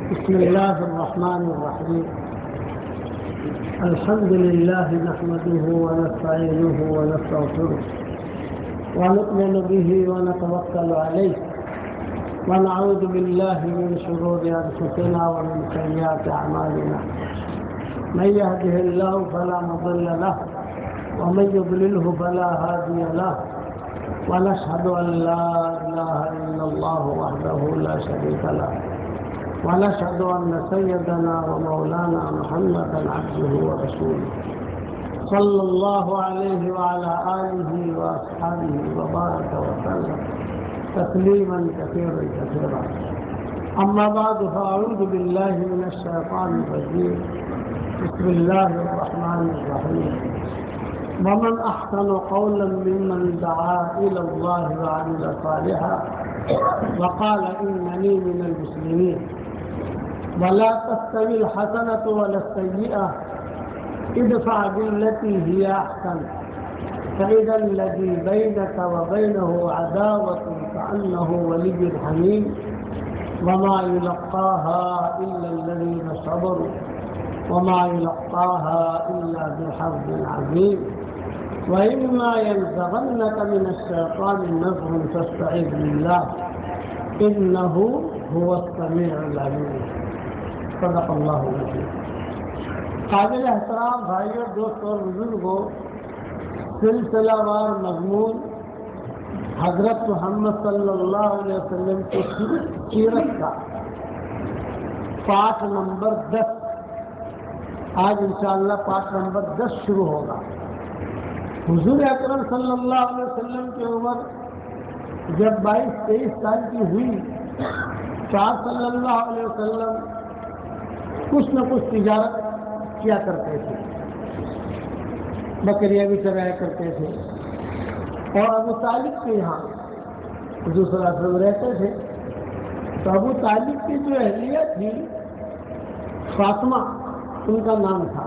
بسم الله الرحمن الرحيم. الحمد لله نحمده ونستعينه ونستغفره ونؤمن به ونتوكل عليه ونعوذ بالله من شرور أنفسنا ومن سيئات أعمالنا. من يهده الله فلا مضل له ومن يضلله فلا هادي له ونشهد أن لا إله إلا الله وحده لا شريك له ونشهد أن سيدنا ومولانا محمدا عبده ورسوله صلى الله عليه وعلى آله وأصحابه وبارك وسلم تسليما كثيرا كثيرا. أما بعد فأعوذ بالله من الشيطان الرجيم. بسم الله الرحمن الرحيم. ومن أحسن قولا ممن دعا إلى الله وعمل صالحا وقال إنني من المسلمين. ولا تستوي الحسنة ولا السيئة ادفع بالتي هي أحسن فإذا الذي بينك وبينه عداوة كأنه ولي حميم وما يلقاها إلا الذين صبروا وما يلقاها إلا ذو حظ عظيم. وإما ينزغنك من الشيطان نزغ فاستعذ بالله إنه هو السميع العليم. صدق اللہ العظیم. قابل احترام بھائیوں، دوستوں اور بزرگوں، سلسلہ وار مضمون حضرت محمد صلی اللہ علیہ وسلم کی سیرت کا پارٹ نمبر 10 آج انشاءاللہ پارٹ نمبر 10 شروع ہوگا. حضور اکرم صلی اللہ علیہ وسلم کی عمر جب 22-23 سال کی ہوئی، صلی اللہ علیہ وسلم کچھ نہ کچھ تجارت کیا کرتے تھے، بکریاں بھی چرایا کرتے تھے، اور ابو طالب کے یہاں حضور صلی اللہ علیہ وسلم رہتے تھے. تو ابو طالب کی جو اہلیہ تھی فاطمہ ان کا نام تھا.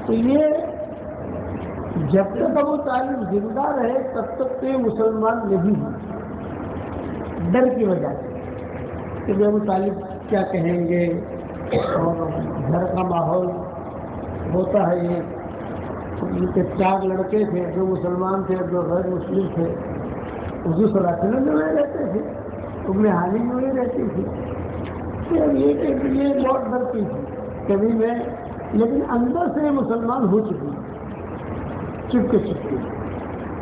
تو یہ جب تک ابو طالب زندہ رہے تب تک تو مسلمان نہیں ہوئے، ڈر کی وجہ سے کہ ابو طالب کیا کہیں گے، اور گھر کا ماحول ہوتا ہے. یہ ان کے 4 لڑکے تھے، 2 مسلمان تھے، 2 غیر مسلم تھے. حضور صلی اللہ علیہ وسلم جو رہتے تھے، ام ہانی جو رہتی تھی. یہ بہت ڈرتی تھی کبھی میں، لیکن اندر سے مسلمان ہو چکی، چپکے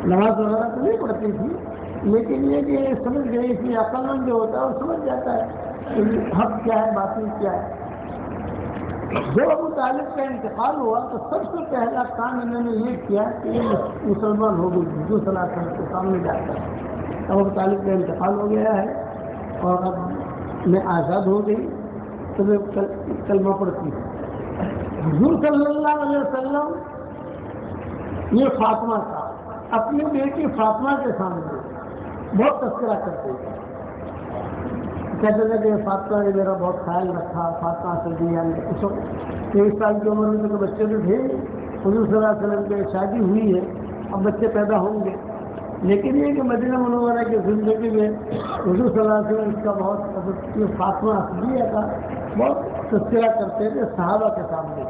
نماز وغیرہ تو نہیں پڑھتی تھی، لیکن یہ کہ سمجھ گئی تھی. عقل مند جو ہوتا ہے وہ سمجھ جاتا ہے کہ حق کیا ہے، باطل کیا ہے. جب ابو طالب کا انتقال ہوا تو سب سے پہلا کام انہوں نے یہ کیا کہ یہ مسلمان ہو گئی. حضور صلی اللہ علیہ وسلم کے سامنے جاتا ہے اب ابو طالب کا انتقال ہو گیا ہے اور اب میں آزاد ہو گئی تو میں کلمہ پڑھتی ہوں. حضور صلی اللہ علیہ وسلم یہ فاطمہ کا اپنی بیٹی فاطمہ کے سامنے بہت تذکرہ کرتے تھے. کہتے تھے کہ فاطمہ نے میرا بہت خیال رکھا، فاطمہ سے دیا. اس وقت 23 سال کی عمر میں تو بچے تو تھے. حضور صلی اللہ علیہ وسلم کی شادی ہوئی ہے، اب بچے پیدا ہوں گے. لیکن یہ کہ مدینہ منورہ کی زندگی میں حضور صلی اللہ علیہ وسلم اس کا بہت فاطمہ اصلیہ کا بہت تذکرہ کرتے تھے صحابہ کے سامنے.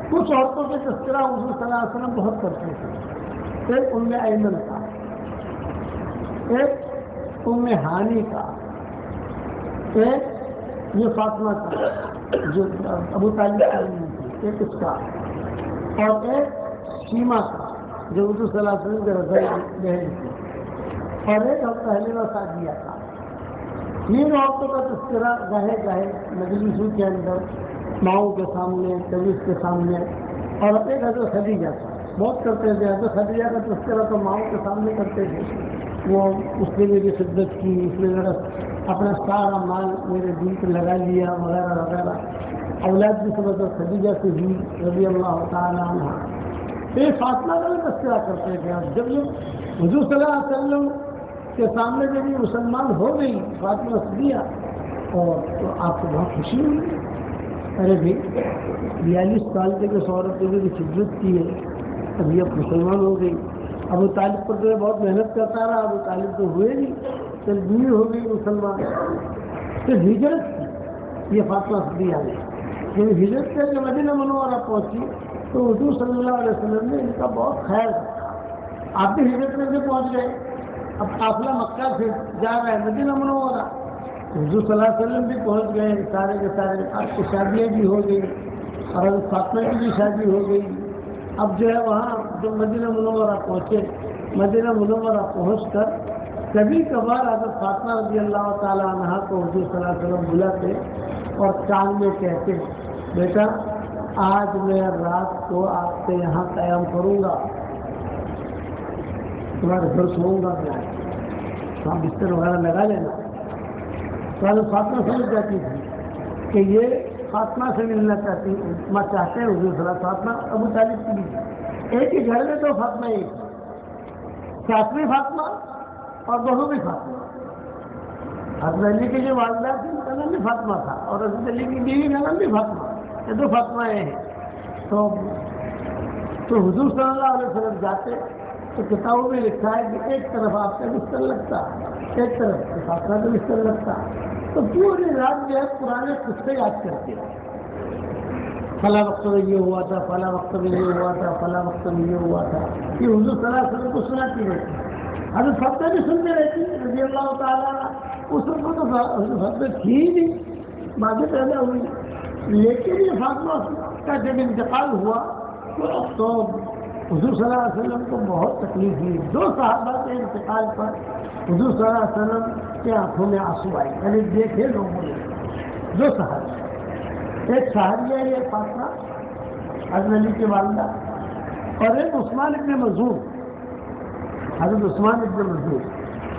کچھ عورتوں کے تذکرہ حضور صلی اللہ علیہ وسلم بہت کرتے تھے. ایک ام ایمن کا، ایک ام ہانی کا، ایک یہ فاطمہ کا جو ابو طالب کی ایک اس کا، اور ایک شیما کا جو حضور صلی اللہ علیہ وسلم کے رضائی بہن تھی، اور ایک حلیمہ سعدیہ کا. 3 عورتوں کا تذکرہ گاہے گاہے مجلسوں کے اندر، ماؤں کے سامنے، قمیص کے سامنے، اور ایک حضرت خدیجہ کا بہت کرتے تھے. حضرت خدیجہ کا تذکرہ تو ماؤں کے سامنے کرتے تھے. وہ اس نے میری خدمت کی، اس نے میرا اپنا سارا مال میرے دل پہ لگا لیا وغیرہ وغیرہ. اولاد بھی سب حضرت خدیجہ سے ہوئی رضی اللہ تعالیٰ عنہ. یہ فاطمہ کا بھی تذکرہ کرتے تھے. جب یہ حضور صلی اللہ علیہ وسلم کے سامنے جب یہ مسلمان ہو گئی فاطمہ صدیقہ، اور تو آپ کو بہت خوشی ہوئی. ارے بھائی 42 سال تک اس عورت نے بھی خدمت کی ہے، ابھی اب مسلمان ہو گئی. ابو طالب پر تو بہت محنت کرتا رہا، ابو طالب تو ہوئے نہیں، تبدیلی ہو گئی مسلمان. پھر ہجرت کی، یہ فاطمہ صدیقہ نے جب ہجرت کر کے مدینہ منورہ پہنچی تو حضور صلی اللہ علیہ وسلم نے ان کا بہت خیر رکھا. آپ بھی ہجرت کر کے پہنچ گئے, اب قافلہ مکہ سے جا رہا ہے مدینہ منورہ, حضور صلی اللہ علیہ وسلم بھی پہنچ گئے, سارے کے سارے آپ کی شادیاں بھی ہو گئی اور فاطمہ کی بھی شادی ہو گئی. اب جو ہے وہاں جو مدینہ منورہ پہنچے, مدینہ منورہ پہنچ کر کبھی کبھار حضرت فاطمہ رضی اللہ تعالیٰ عنہا کو حضور صلی اللہ علیہ وسلم بلاتے اور کان میں کہتے بیٹا آج میں رات کو آپ کے یہاں قیام کروں گا, تمہارے گھر سوؤں گا, میں وہاں بستر وغیرہ لگا لینا. تو حضرت فاطمہ سمجھ جاتی تھی کہ یہ فاطمہ سے ملنا چاہتے ہیں حضور صلی اللہ علیہ وسلم. فاطمہ ابو طالب کی بھی ایک ہی گھر میں دو فاطمہ, ایک ساتویں فاطمہ اور بہو بھی فاطمہ. حضرت علی کی جو والدہ تھی ان کا نام بھی فاطمہ تھا اور حضرت علی کی بیوی کا نام بھی فاطمہ, یہ دو فاطمہ ہیں. تو حضور صلی اللہ علیہ وسلم جاتے تو کتابوں میں لکھا ہے کہ ایک طرف آپ کا بستر لگتا, ایک طرف فاطمہ کا بستر لگتا. تو پوری رات جو ہے پرانے قصے یاد کرتے ہیں, فلاں وقت میں یہ ہوا تھا, فلاں وقت میں یہ ہوا تھا, فلاں وقت میں یہ ہوا تھا. یہ حضور صلی اللہ علیہ وسلم کو سناتی رہتی, حضرت فاطمہ بھی سنتے رہتی رضی اللہ تعالیٰ. اس وقت تو حضرت فاطمہ تھی نہیں, بعدیں پیدا ہوئی. لیکن یہ فاطمہ کا جب انتقال ہوا تو حضور صلی اللہ علیہ وسلم کو بہت تکلیف ہوئی. دو صحابہ کے انتقال پر حضور صلی اللہ علیہ وسلم کے آنکھوں میں آنسو آئے, یعنی دیکھے لوگوں نے. دو صحابہ, ایک صحابیہ یہ فاطمہ حضرت علی کی والدہ اور ایک عثمان ابن مظعون, حضرت عثمان ابن مظعون.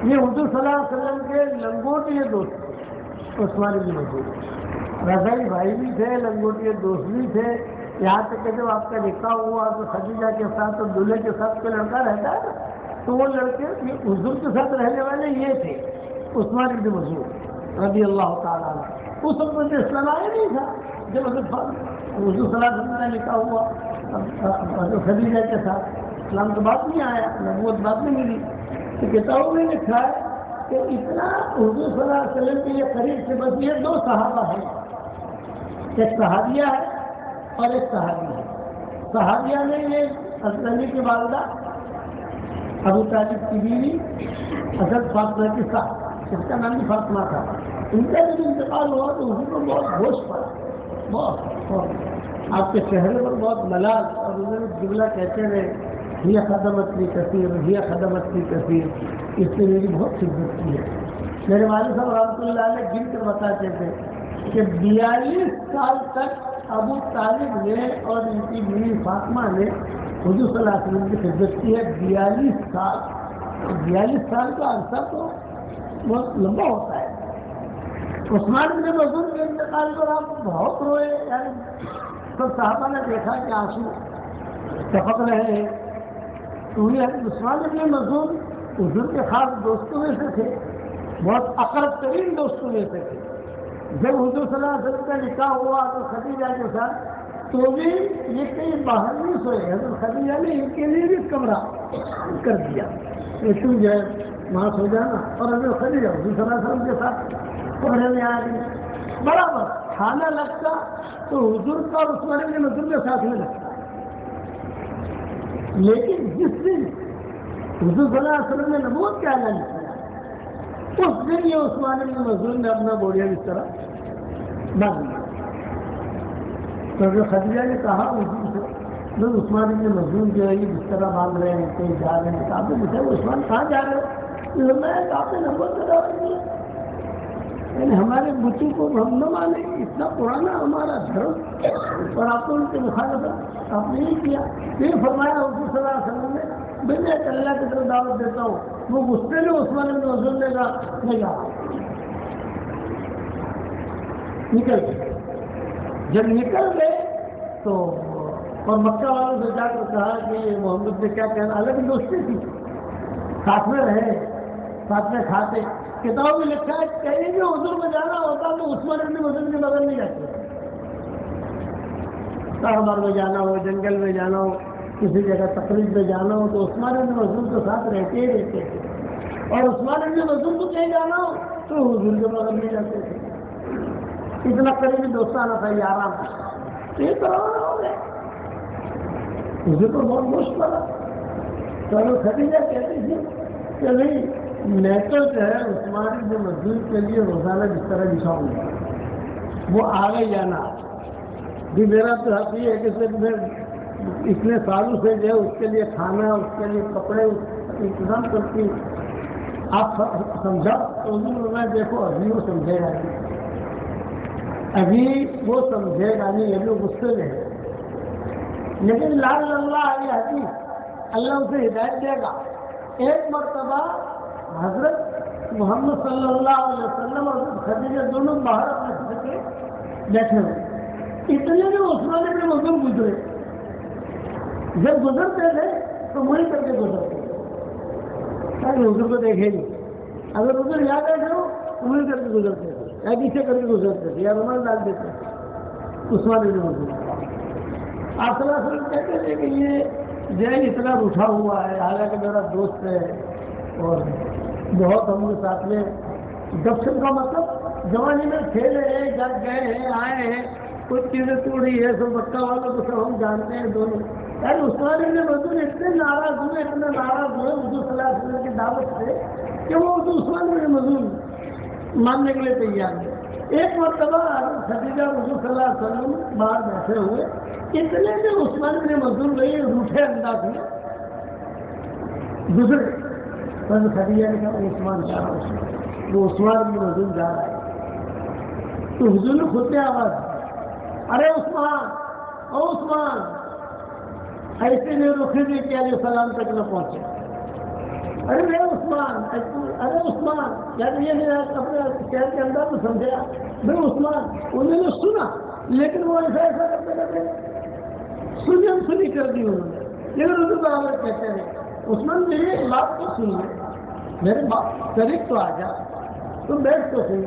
یہ حضور صلی اللہ علیہ وسلم کے لنگوٹیے دوست تھے. عثمان ابن مظعون رضائی بھائی بھی تھے, لنگوٹیے دوست بھی تھے. یہاں تک کہ جب آپ کا نکاح ہوا تو خدیجہ کے ساتھ اور دولہے کے ساتھ کوئی لڑکا رہتا ہے تو وہ لڑکے حضور کے ساتھ رہنے والے یہ تھے, عثمان ابن مظعون رضی اللہ تعالیٰ عنہ. اس وقت میں اسلام آیا نہیں تھا جب حضرت حضور صلی اللہ علیہ وسلم کا نکاح ہوا خدیجہ کے ساتھ. اسلام تو بات نہیں آیا, نبوت بات نہیں ملی. تو کتابوں میں لکھا ہے کہ اتنا حضور صلی اللہ علیہ وسلم کے یہ قریب سے بس یہ دو صحابہ ہیں, ایک صحابیہ ہے اور ایک صحابی ہے. صحابیہ نے یہ حضرت علی کی والدہ ابو طالب کی بیوی حضرت فاطمہ کے ساتھ, اس کا نام بھی فاطمہ تھا. ان کا جب انتقال ہوا تو اسی کو بہت بوجھ پڑا, بہت آپ کے چہرے پر بہت ملال, اور انہوں نے جملہ کہتے رہے یہ خدمت کی کثیر, یہ خدمت کی کثیر, اس نے میری بہت خدمت کی ہے. میرے والد صاحب رحمۃ اللہ علیہ گن کر بتاتے تھے کہ 42 سال تک ابو طالب نے اور ان کی بیوی فاطمہ نے حضور صلی اللہ علیہ وسلم کی خدمت کی ہے. 42 سال, 42 سال کا عرصہ تو بہت لمبا ہوتا ہے. عثمان بن مظعون کے انتقال پر آپ بہت روئے, یعنی سب صحابہ نے دیکھا کہ آنسو ٹپک رہے ہیں. تو یہ عثمان بن مظعون حضور کے خاص دوستوں میں سے تھے, بہت اقرب ترین دوستوں میں سے تھے. جب حضور صلی اللہ علیہ وسلم کا نکاح ہوا تو خدیجہ کے ساتھ تو بھی یہ کہیں باہر نہیں سوئے. حضرت خدیجہ نے ان کے لیے بھی کمرہ کر دیا کہ تم جو ہے وہاں سو جانا, اور حضرت خدیجہ حضور صلی اللہ علیہ وسلم کے ساتھ کمرے میں آ گئی. برابر کھانا لگتا تو حضور کا اور عثمان بن مظعون کے ساتھ میں لگتا. لیکن جس دن حضور صلی اللہ علیہ وسلم نے نبوت کا اعلان کیا اس دن یہ عثمان بن مظعون نے اپنا بوڑھیا بستر باندھ لیا. تو خدیجہ نے کہا حضور سے عثمان بن مظعون جو ہے یہ بستر باندھ رہے ہیں, کہیں جا رہے ہیں. آپ نے پوچھا وہ عثمان کہاں جا رہے ہو؟ آپ نے نبوت کا دعویٰ کیا, یعنی ہمارے بچوں کو ہم نہ مانے, اتنا پرانا ہمارا دھرم, اور آپ کو ان کے مخالفت آپ نے نہیں کیا. پھر فرمایا حضور صلی اللہ علیہ وسلم نے میں اللہ کی طرف دعوت دیتا ہوں. وہ غصے میں عثمان بن مظعون نے کہا نہیں جا, نکل گئے. جب نکل گئے تو اور مکہ والوں سے جا کر کہا کہ محمد نے کیا کہنا, الگ دوستی تھی, ساتھ میں رہے, ساتھ میں کھاتے. کتابوں میں لکھا ہے کہیں بھی حضور میں جانا ہوتا تو عثمان بن مظعون کے بغل نہیں جاتے. کاروبار میں جانا ہو, جنگل میں جانا ہو, کسی جگہ تقریب میں جانا ہو تو عثمان بن مظعون کے ساتھ رہتے ہی رہتے تھے. اور عثمان بن مظعون کو کہیں جانا ہو تو حضور کے بغل میں جاتے تھے. اتنا قریبی دوستانہ تھا یہ آرام یہ تو روانہ ہو گئے. مجھے تو بہت مشکل پڑا. چلو خدیجہ کہتی تھی کہ نہیں میں تو جو ہے عثمان بن مظعون کے لیے روزانہ جس طرح بچھاؤں گا وہ آگے جانا بھی میرا تو حق یہ ہے کہ صرف میں اتنے سالوں سے جو ہے اس کے لیے کھانا اس کے لیے کپڑے انتظام کرتی ہوں. آپ سمجھا تو میں دیکھو ابھی وہ سمجھے گا نہیں, ابھی وہ سمجھے گا نہیں, ابھی وہ غصے میں ہے. لیکن لال اللہ علیہ حدیث اللہ اسے ہدایت دے گا. ایک مرتبہ حضرت محمد صلی اللہ علیہ وسلم اور خدیجہ دونوں باہر اپنے گھر کے بیٹھے ہوئے. اتنے میں عثمان بن مظعون گزرے. جب گزرتے تھے تو وہی کر کے گزرتے تھے, حضور کو دیکھے نہیں. اگر حضور یاد بیٹھے ہو تو وہی کر کے گزرتے تھے, یا پیچھے کر کے گزرتے تھے, یا رومال ڈال دیتے تھے. عثمان بن مظعون آپ صلی اللہ علیہ وسلم کہتے تھے کہ یہ جو ہے اتنا اٹھا ہوا ہے, حالانکہ میرا دوست ہے اور بہت ہم کے ساتھ میں گپ شپ کا مطلب جوانی میں کھیلے ہیں, جب گئے ہیں, آئے ہیں, کچھ چیزیں توڑی ہے, سب مکہ والوں کو سب ہم جانتے ہیں دونوں. یعنی عثمان بن مظعون اتنے ناراض ہوئے حضور صلی اللہ علیہ وسلم کی دعوت سے کہ وہ عثمان بن مظعون ماننے کے لیے تیار ہے. ایک مرتبہ خدیجہ حضور صلی اللہ علیہ وسلم باہر بیٹھے ہوئے, اتنے میں عثمان بن مظعون گئی روٹھے انداز میں گزرے. بس خدیجہ نے کہا عثمان جا رہا ہے, وہ عثمان بن مظعون جا رہا ہے. تو حضور نے خود سے آواز, ارے عثمان, او عثمان, ایسے میں رکھے دے کہ علیہ السلام تک نہ پہنچے. ارے میرا عثمان, ارے عثمان, یعنی یہ اپنے شہر کے اندر تو سمجھا میں عثمان. انہوں نے سنا لیکن وہ ایسا کرتے کرتے سنی کر دی انہوں نے. لیکن اردو برابر کہتے ہیں عثمان میری بات تو سن لے, میرے بات قریب تو آ جا, تم بیٹھ تو سن.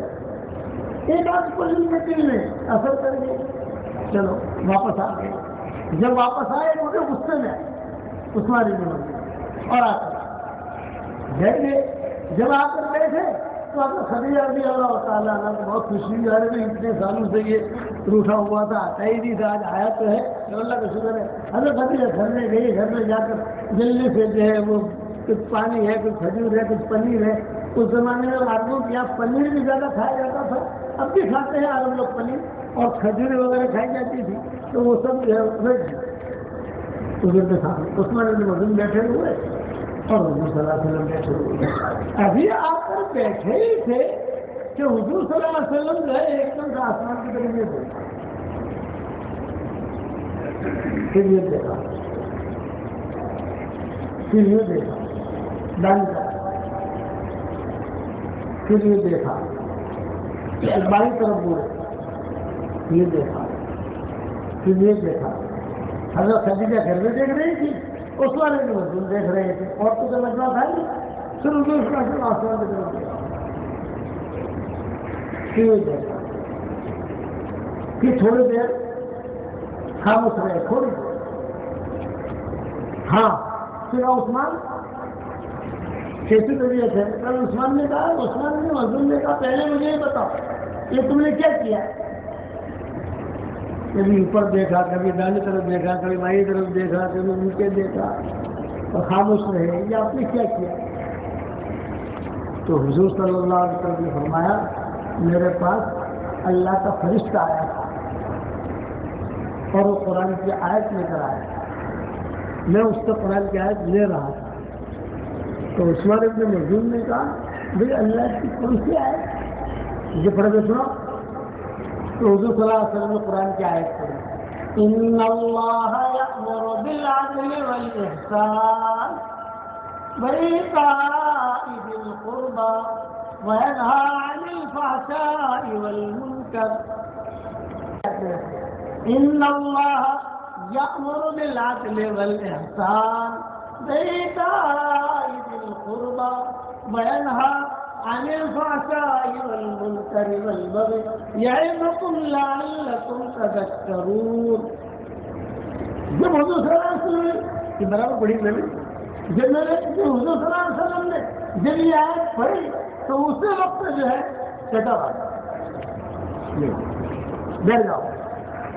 ایک آدھ کو کے دل میں اثر کر گئے, چلو واپس آ گئے. جب واپس آئے مجھے غصے میں عثمان بن مظعون اور آ کر بیٹھ گئے. جب آ کر بیٹھے تو آپ خدیجہ رضی اللہ تعالیٰ عنہ کو بہت خوشی آ رہی. اتنے سالوں سے یہ روٹھا ہوا تھا, آتا ہی نہیں تھا, آج آیا تو ہے, اللہ کا شکر ہے. حضرت خدیجہ گھر میں گئی, گھر میں جا کر جلدی سے جو ہے وہ کچھ پانی ہے, کچھ کھجور ہے, کچھ پنیر ہے. اس زمانے میں عربوں کے یہاں پنیر بھی زیادہ کھایا جاتا تھا, اب بھی کھاتے ہیں عرب لوگ پنیر, اور کھجوریں وغیرہ کھائی جاتی تھی. تو وہ سب جو ہے حضور کے سامنے عثمان بن مظعون بیٹھے ہوئے اور حضور صلی اللہ علیہ وسلم بیٹھے ہوئے. ابھی آ کر بیٹھے ہی تھے کہ حضور صلی اللہ علیہ وسلم جو ہے ایک دم سے آسمان کی طرف یہ دیکھا, پھر یہ دیکھا, پھر یہ دیکھا, ڈال کر پھر یہ دیکھا, بائیں طرف بولے, یہ دیکھا, پھر یہ دیکھا. حضرت خدیجہ گھر میں دیکھ رہی تھی, عثمان بن مظعون دیکھ رہے تھے, اور تو کا مطلب تھا نہیں. پھر حضور صلی اللہ علیہ وسلم آسمان کی طرف دیکھا, پھر یہ دیکھا, پھر تھوڑی دیر خاموش رہے, تھوڑی دیر. ہاں پھر عثمان کیسی طبیعت ہے؟ کل عثمان نے کہا, عثمان بن مظعون نے کہا پہلے مجھے یہ بتاؤ یہ تم نے کیا کیا؟ کبھی اوپر دیکھا, کبھی دائیں طرف دیکھا, کبھی بائیں طرف دیکھا, کبھی نیچے دیکھا, اور خاموش رہے, یہ آپ نے کیا کیا؟ تو حضور صلی اللہ علیہ وسلم نے فرمایا میرے پاس اللہ کا فرشتہ آیا تھا اور وہ قرآن کی آیت لے کر آیا, میں اس سے قرآن کی آیت لے رہا تھا. تو عثمان بن مظعون نے کہا بھائی اللہ کی کون سی آیت یہ پڑھ کے سنو. تو حضور صلی اللہ علیہ وسلم نے قرآن کی آیت پڑھی, ان اللہ یأمر بالعدل والاحسان وإیتاء ذی القربى وینہی عن الفحشاء والمنکر. ان اللہ یأمر بالعدل والاحسان وإیتاء ذی القربى وینہی عن الفحشاء والمنکر والبغی یعظکم لعلکم تذکرون. جب حضور صلی اللہ علیہ وسلم کی برابر پڑھی میں نے, جب حضور صلی اللہ علیہ وسلم نے جب یہ آیت پڑھی تو اسی وقت جو ہے چٹا بیٹھ جاؤ،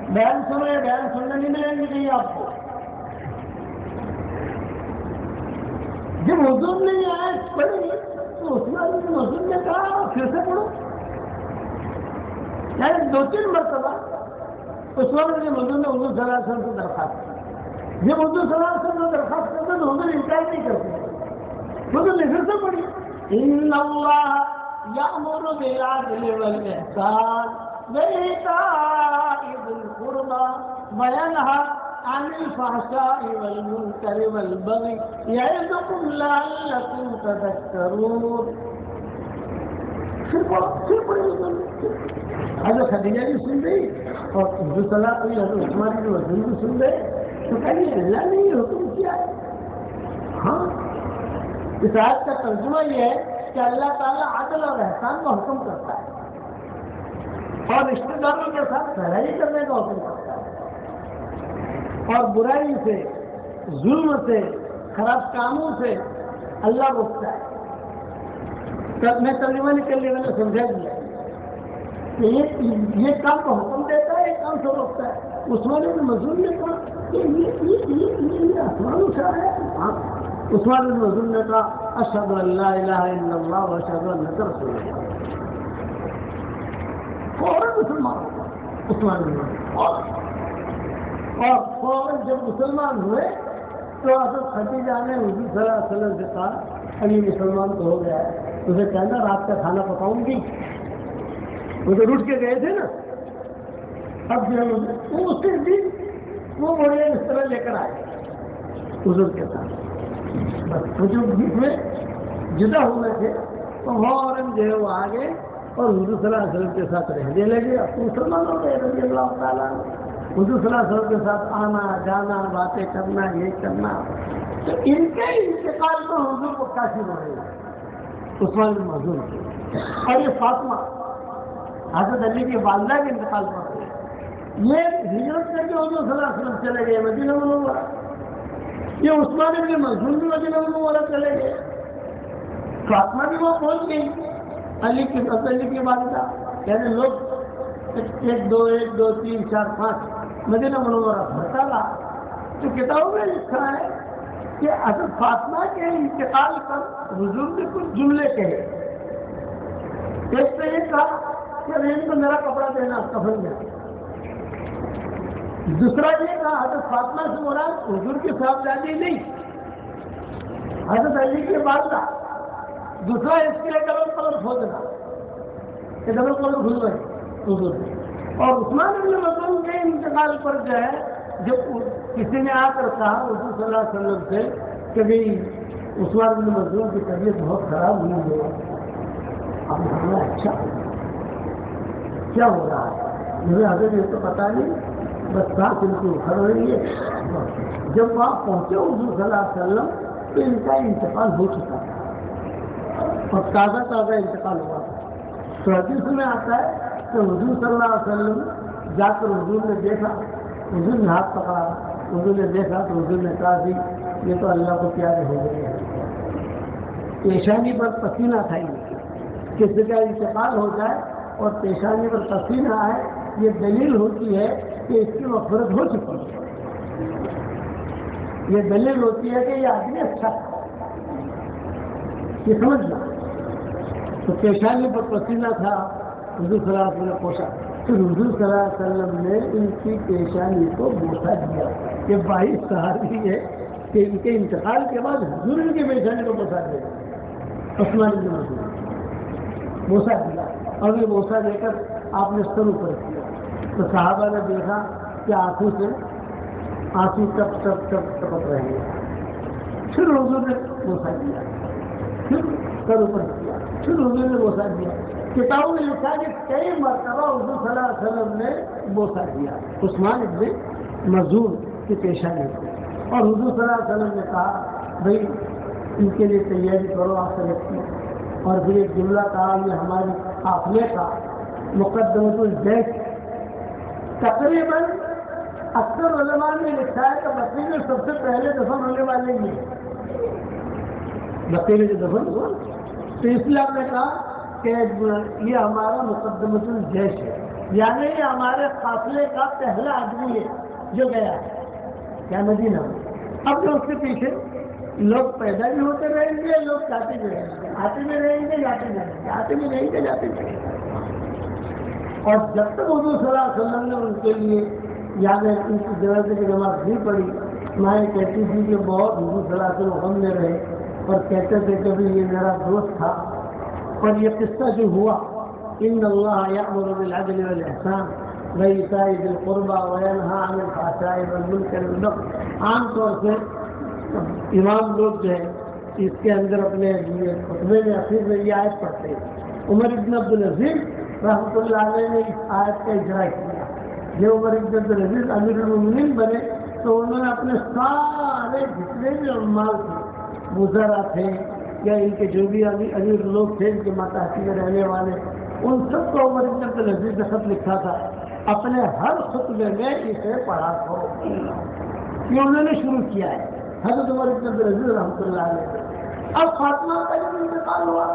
بیان سنو، یہ بیان سننے نہیں ملیں گے کہیں آپ کو. جب حضور نے یہ آیت پڑھی تو عثمان بن مظعون نے کہا پھر سے پڑھو. یعنی 2-3 مرتبہ عثمان بن مظعون نے حضور صلی اللہ علیہ وسلم سے درخواست کی. جب حضور صلی اللہ علیہ وسلم سے درخواست کرتے تو حضور انکار نہیں کرتے. حضور نے پھر سے پڑھی ان اللہ یأمر بالعدل والاحسان وإيتاء ذی القربى وینہی عن الفحشاء والمنکر والبغی یعظکم لعلکم تذکرون. پھر پڑھی حضرت خدیجہ بھی سن رہی اور حضور صلی اللہ علیہ وسلم عثمان بن مظعون بھی سن رہے تو کہیں اللہ نے یہ حکم کیا ہے. ہاں اس آیت کا ترجمہ یہ ہے کہ اللہ تعالیٰ عدل اور احسان کا حکم کرتا ہے اور رشتے داروں کے ساتھ بھلائی کرنے کا حکم کرتا ہے اور برائی سے، ظلم سے، خراب کاموں سے اللہ روکتا ہے. میں ترجمہ نکل لیا، میں نے سمجھا دیا کہ یہ کام کو حکم دیتا ہے، یہ کام سے روکتا ہے. عثمان بن مظعون نے کہا کہ یہ آسمانوں سے آیا ہے. عثمان بن مظعون نے کہا اشہد ان لا الہ الا اللہ واشہد انک رسول اللہ. فوراً مسلمان عثمان بن مظعون اور فوراً جب مسلمان ہوئے تو حضرت خدیجہ نے حضور صلی اللہ علیہ وسلم سے کہا علی مسلمان تو ہو گیا ہے، اسے کہنا رات کا کھانا پکاؤں گی. وہ تو روٹ کے گئے تھے نا. اب جو وہ اس کے دن وہ بڑے اس طرح لے کر آئے حضور کے ساتھ. بس وہ جو بیچ میں جدا ہوئے تھے تو فوراً جو ہے وہ آ گئے اور حضور صلی اللہ علیہ وسلم کے ساتھ رہنے لگے. اب مسلمان ہو گئے رضی اللہ تعالیٰ. حضور صلی اللہ علیہ وسلم کے ساتھ آنا جانا، باتیں کرنا، یہ کرنا. تو ان کے انتقال پر حضور کو کافی ہو رہی ہے عثمان بن مظعون کی. اور یہ فاطمہ حضرت علی کی والدہ کے انتقال پر ہوئی. یہ ہجرت کر کے حضور صلی اللہ علیہ وسلم چلے گئے مدینہ منورہ. یہ عثمان بن مظعون بھی مدینہ منورہ چلے گئے. فاطمہ بھی وہ پہنچ گئی علی کی والدہ. یعنی لوگ 1 2 1 2 3 4 5 مدینہ منورہ بھرتا رہا. تو کتابوں میں لکھا ہے کہ حضرت فاطمہ کے انتقال پر حضور نے کچھ جملے کہے. ایک تو یہ کہا کہ ان کو میرا کپڑا دینا کفن میں. دوسرا یہ کہا حضرت فاطمہ سے مراد حضور کی صاحبزادی نہیں، حضرت علی کی والدہ. دوسرا اس کے لیے ڈبل قلم کھودنا کہ ڈبل قلم کھل رہے حضور نے. اور عثمان بن مظعون کے انتقال پر جو ہے جب کسی نے آ کر کہا حضور صلی اللہ علیہ وسلم سے کہ بھائی عثمان بن مظعون کی طبیعت بہت خراب ہوئی ہے. اب ہمیں اچھا کیا ہو رہا ہے مجھے حضرت یہ تو پتا نہیں، بس ساتھ ان کی اکھڑ رہی ہے. جب وہاں پہنچے حضور صلی اللہ علیہ وسلم تو ان کا انتقال ہو چکا تھا اور تازہ تازہ انتقال ہوا. تو حدیث میں آتا ہے کہ حضور صلی اللہ علیہ وسلم جا کر حضور نے دیکھا، حضور نے ہاتھ پکڑا، حضور نے دیکھا تو حضور نے کہا جی یہ تو اللہ کو پیارے ہو گئے ہیں. پیشانی پر پسینہ تھا ان کی. کسی کا انتقال ہو جائے اور پیشانی پر پسینہ آئے یہ دلیل ہوتی ہے کہ اس کی مغفرت ہو چکی ہے. یہ دلیل ہوتی ہے کہ یہ آدمی اچھا تھا. یہ سمجھنا. تو پیشانی پر پسینہ تھا، حضور صلی اللہ علیہ وسلم نے پوچھا. پھر حضور صلی اللہ علیہ وسلم نے ان کی پیشانی کو بوسہ دیا. یہ 22 صحابی ہے کہ ان کے انتقال کے بعد حضور ان کی پیشانی کو بوسہ دیا. عثمان بن مظعون بوسہ دیا اور یہ بوسہ دے کر آپ نے سر اوپر کیا. تو صحابہ نے دیکھا کہ آنکھوں سے آنسو ٹپ ٹپ ٹپ ٹپک رہے ہیں. پھر حضور نے بوسہ دیا، پھر سر اوپر کیا، پھر حضور نے بوسہ دیا. کتابوں میں لکھا کہ کئی مرتبہ حضور صلی اللہ علیہ وسلم نے بوسہ دیا عثمان بن مظعون کی پیشانی کو. اور حضور صلی اللہ علیہ وسلم نے کہا بھائی ان کے لیے تیاری کرو آخرت کی. اور پھر ایک جملہ کہا یہ ہماری قافلے کا مقدمۃ الجیش. تقریباً اکثر علماء نے لکھا ہے کہ بقیع میں سب سے پہلے دفن ہونے والے یہ بقیع میں جو دفن ہوا تو اس لیے آپ نے کہا کہ یہ ہمارا مقدمۃ الجیش ہے، یعنی یہ ہمارے قافلے کا پہلا آدمی ہے جو گیا ہے کیا مدینہ میں. اب جو اس کے پیچھے لوگ پیدا بھی ہوتے رہیں گے, لوگ جاتے بھی رہیں گے, آتے بھی رہیں گے, جاتے بھی رہیں گے, آتے بھی رہیں گے, جاتے بھی رہیں گے. اور جب تک حضور صلی اللہ علیہ وسلم نے ان کے لیے یعنی ان کی جنازے کی نماز نہیں پڑھی, میں کہتی تھی کہ بہت حضور صلی اللہ علیہ وسلم غم میں رہے اور کہتے تھے کہ بھی یہ میرا دوست تھا. اور یہ قصہ جو ہوا ان اللہ یأمر بالعدل والاحسان وایتاء ذی القربى وینہی عن الفحشاء والمنکر والبغی, عام طور سے امام لوگ جو ہے اس کے اندر اپنے خطبے میں اخیر میں یہ آیت پڑھتے ہیں. عمر ابن عبدالعزیز رحمۃ اللہ علیہ نے اس آیت کا اجرا کیا. جب عمر ابن عبدالعزیز امیر المومنین بنے تو انہوں نے اپنے سارے جتنے بھی عمال تھے, وزراء تھے یا ان کے جو بھی امیر لوگ تھے ان کے ماتحتی میں رہنے والے, ان سب کو عمر ابن عبدالعزیز نے خط لکھا تھا اپنے ہر خطبے میں اسے پڑھا کرو. یہ انہوں نے شروع کیا ہے حضرت عمر ابن عبدالعزیز رحمۃ اللہ علیہ. اب فاطمہ کا جب انتقال ہوا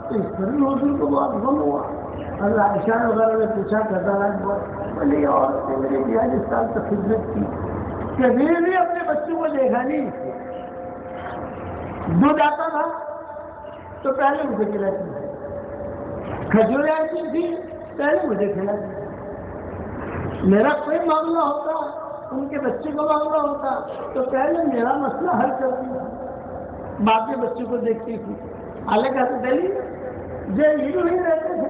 تو اس پر بھی حضور کو بہت غم ہوا. حضرت عائشہ وغیرہ نے پوچھا کرتا رہا بولے عورت نے میری 42 سال تک خدمت کی, کبھی بھی اپنے بچوں کو دیکھا نہیں. دودھ آتا تھا تو پہلے مجھے کھلاتی تھی, کھجوریں آتی تھی پہلے مجھے کھلاتی تھی, میرا کوئی معاملہ ہوتا ان کے بچے کو معاملہ ہوتا تو پہلے میرا مسئلہ حل کرتی تھی, باقی بچوں کو دیکھتی تھی. حالانکہ حضرت علی یہ بھی وہی رہتے تھے,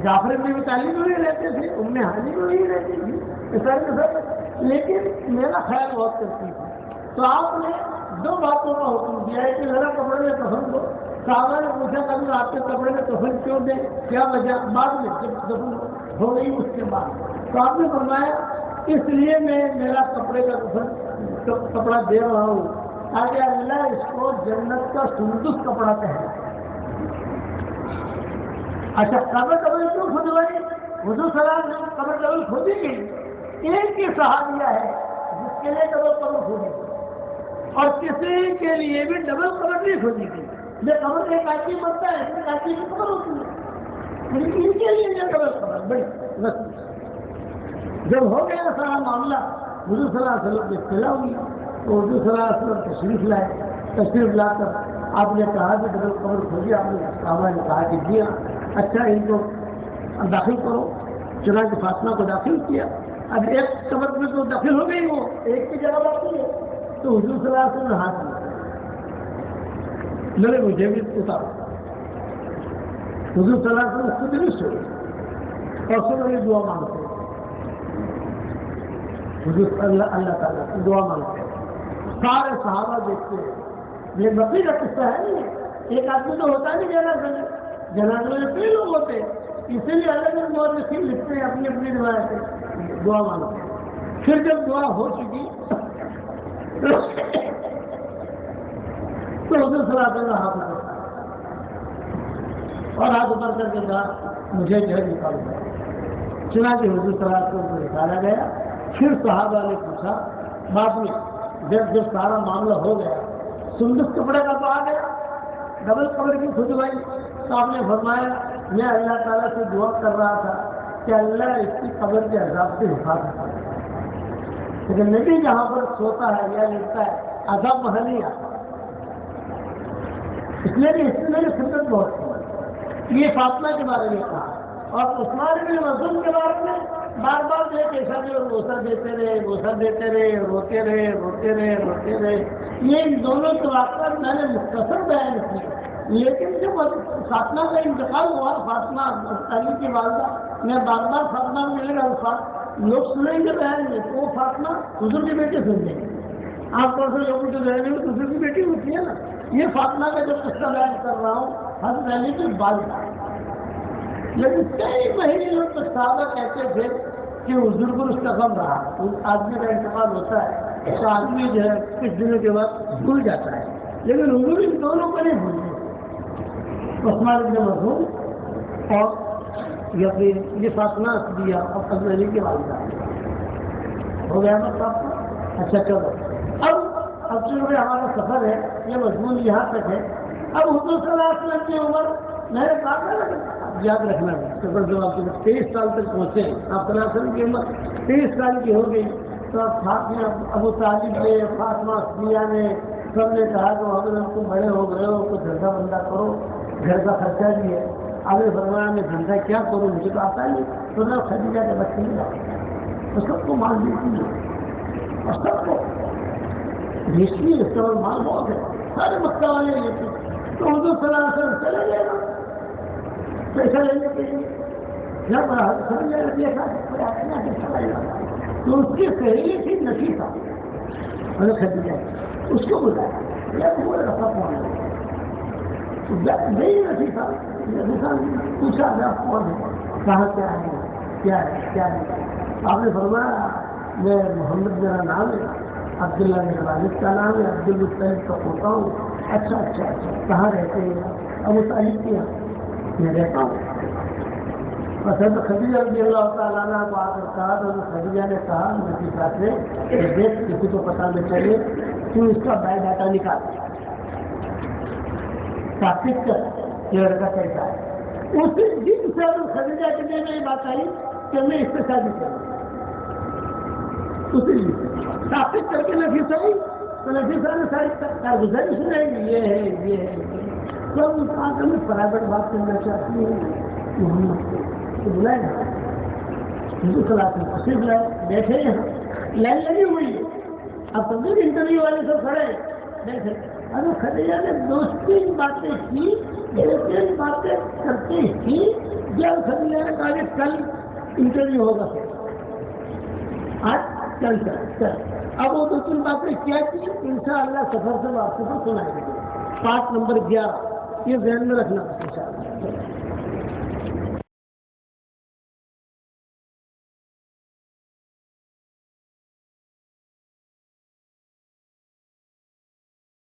جعفر بن ابی طالب بھی رہتے تھے, ام ہانی بھی وہی رہتی تھی, لیکن میرا خیال بہت کرتی تھی. تو آپ نے 2 باتوں کا حکم دیا ہے کہ ذرا کپڑے میں کفن دو. صحابہ نے پوچھا کبھی آپ کے کپڑے میں کفن کیوں دیں, کیا وجہ, بعد میں جب کفن ہو گئی اس کے بعد تو آپ نے فرمایا اس لیے میں میرا کپڑے کا کپڑا دے رہا ہوں تاکہ اللہ اس کو جنت کا سندس کپڑا کہے. اچھا قبر کیوں کھدوائی؟ حضور صلی اللہ علیہ وسلم قبر کھودی گئی. ایک ہی صحابیہ ہے جس کے لیے قبر کھودی گئی اور کسی کے لیے بھی ڈبل قبر نہیں کھودی گئی. یہ قبر ایک آدمی بنتا ہے, ایک آدمی کی قبر ہوتی ہے, لیکن ان کے لیے یہ ڈبل قبر بڑی رسم. جب ہو گیا سارا معاملہ حضور صلی اللہ علیہ وسلم کی اطلاع ہوئی تو حضور صلی اللہ علیہ وسلم تشریف لائے. تشریف لا کر آپ نے کہا کہ ڈبل قبر کھودی. آپ نے صحابہ نے کہا کہ دیا اچھا ان کو داخل کرو. چنانچہ فاطمہ کو داخل کیا. اب ایک قبر میں تو داخل ہو گئی, وہ ایک کی جگہ باقی ہے تو حضور صلی اللہ علیہ وسلم نے ہاتھ لیا, میرے مجھے بھی اتارو. حضور صلی اللہ علیہ وسلم خود نہیں سوئے اور سب یہ دعا مانگتے, حضور اللہ تعالیٰ کی دعا مانگتے. سارے صحابہ دیکھتے ہیں. یہ بقی کا قصہ ہے نہیں, ایک آدمی تو ہوتا نہیں جنازے میں کئی لوگ ہوتے, اسی لیے الگ الگ مورخین لکھتے ہیں اپنی اپنی روایتیں, دعا مانگتے ہیں. پھر جب دعا ہو چکی تو حضور صلی اللہ علیہ وسلم ہاتھ اوپر اور ہاتھ اوپر کر کے کہا مجھے جو ہے نکال دیا. چنانچہ حضور صلی اللہ علیہ وسلم کو نکالا گیا. پھر صحابہ نے پوچھا بعد میں جب سارا معاملہ ہو گیا, سندس کپڑے کا تو آ گیا, ڈبل قبر کی کھدوائی, تو آپ نے فرمایا میں اللہ تعالیٰ سے دعا کر رہا تھا کہ اللہ اس کی قبر کے عذاب سے حفاظت کرے, لیکن نبی جہاں پر سوتا ہے یا لیٹتا ہے عذاب وہاں نہیں آتا. اس لیے کہ اس میں میری خدمت بہت تھی. یہ فاطمہ کے بارے میں کہا اور عثمان بن مظعون کے بارے میں بار بار جو پیشہ بھی اور بوسہ دیتے رہے, بوسہ دیتے رہے, روتے رہے روتے رہے روتے رہے. یہ ان دونوں کے واقعات میں نے مختصر بیان کیے, لیکن جب فاطمہ کا انتقال ہوا, فاطمہ علی کی والدہ, میں بار بار فاطمہ میں ملے گا الفاظ لوگ سنیں گے بیان میں تو وہ فاطمہ حضور کی بیٹی سن لیں گے. عام طور سے لوگوں کے ذہن میں حضور کی بیٹی ہوتی ہے نا. یہ فاطمہ کا جو قصہ بیان کر رہا ہوں حضرت علی کی والدہ, لیکن کئی مہینے لوگ تو صحابہ کہتے تھے کہ حضور کو اس کا غم رہا. آدمی کا انتقال ہوتا ہے تو آدمی جو ہے کچھ دنوں کے بعد بھول جاتا ہے, لیکن حضور ان دونوں کو نہیں بھولتے. عثمان بن مظعون اور یہ فاطمہ دیا اور حضرت علی کے والدہ ہو گیا نا صاحب. اچھا چلو اب چونکہ ہمارا سفر ہے یہ مضمون یہاں تک ہے. اب حضور صلی اللہ علیہ وسلم کی عمر میرے کافی یاد رکھنا ہے سفر جواب کے 23 سال تک پہنچے آپ صلی اللہ علیہ وسلم کی عمر 23 سال کی ہو گئی تو اب فاطمہ ابو طالب نے فاطمہ صفیہ نے سب نے کہا کہ حضرت تم بڑے ہو گئے ہو کچھ دھندا بندہ کرو گھر کا خرچہ بھی ہے آپ نے فرمایا میں دھندا کیا کروں مجھے تو آتا نہیں تو نہ خدیجہ کے بچے نہیں لاؤ تو سب کو مال دیتی ہے اور سب کو بھیجتی ہے اس کا مال بہت ہے سارے مکہ والے لیتے تو حضور صلی اللہ علیہ وسلم چلے گئے نا پیسہ لینے کے لیے جب خدیجہ نے دیکھا تو اس کی سہیلی تھی نفیسہ حضرت خدیجہ اس کو بلایا یا پورے رفا پہنچا نہیں نفیسہ پوچھا آپ کون ہے کہاں کیا ہے آپ نے فرمایا میں محمد میرا نام ہے عبداللہ میرا والد کا نام ہے عبد المطلب کا پوتا ہوں اچھا کہاں رہتے ہیں ابو طالب کے یہاں میں رہتا ہوں بس خدیجہ رضی اللہ تعالیٰ عنہ کو آ کر کہا تو خدیجہ نے کہا نفیسہ سے کہ دیکھ کسی کو پتہ نہ چلے تو اس کا بایو ڈاٹا نکال ثابت کر یہ لڑکا کیسا ہے اسی دن سے خدیجہ کے دن میں یہ بات آئی کہ میں اس سے شادی کروں اسی دن ثابت کر کے نفیسہ آئی تو نفیسہ نے ساری کارگزاری سنائی یہ ہے تو اس کہا کہ میں پرائیویٹ بات کرنا چاہتی ہوں محمد کو بلائے نا حضور صلی اللہ علیہ وسلم صرف بلائے بیٹھے یہاں لائن لگی ہوئی ہے اب سب انٹرویو والے سب کھڑے بیٹھے اگر خدیجہ نے 2-3 باتیں کی 2-3 باتیں کرتے ہی جب خدیجہ نے کہا کہ کل انٹرویو ہوگا آج چل اب وہ 2-3 باتیں کیا کی انشاءاللہ سفر سے واپسی پر سنائیں گے. پارٹ نمبر 11 یہ ذہن میں رکھنا انشاءاللہ.